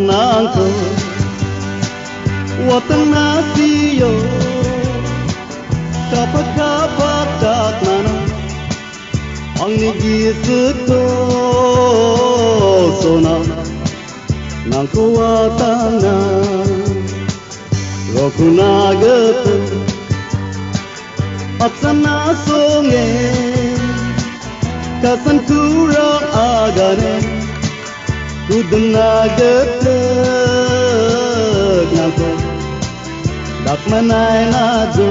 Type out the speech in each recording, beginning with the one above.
难过，我等那西哟，卡巴卡巴达那那，昂尼吉斯多索那，难过我等那，罗库那个多，阿赞那索耶，卡桑图拉阿嘎呢。Kudna getek nako dak manai na jo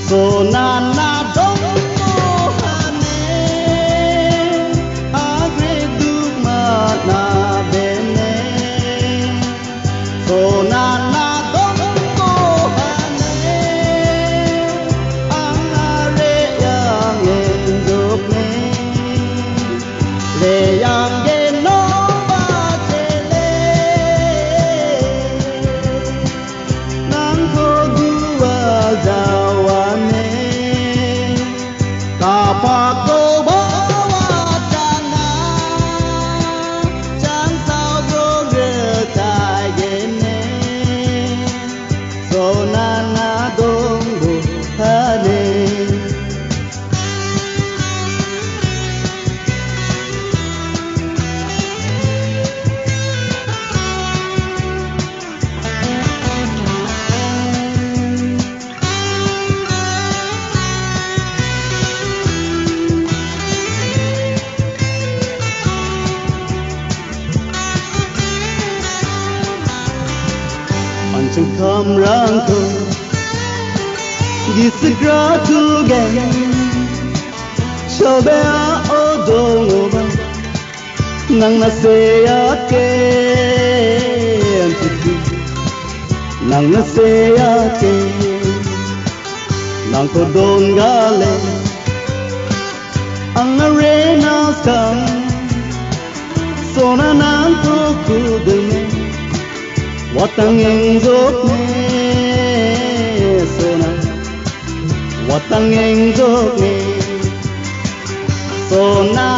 so na na dong mo hane agre du ma na bene so na na dong mo hane angare yang endok ne le yang Come round to Gisgra to again Shabea Odonova Nang Nasea Ken Nang Nasea Ken Nang Kodongale Ang arena scam Sona Nang Kudeme Watang engzok ne sona Watang engzok ne sona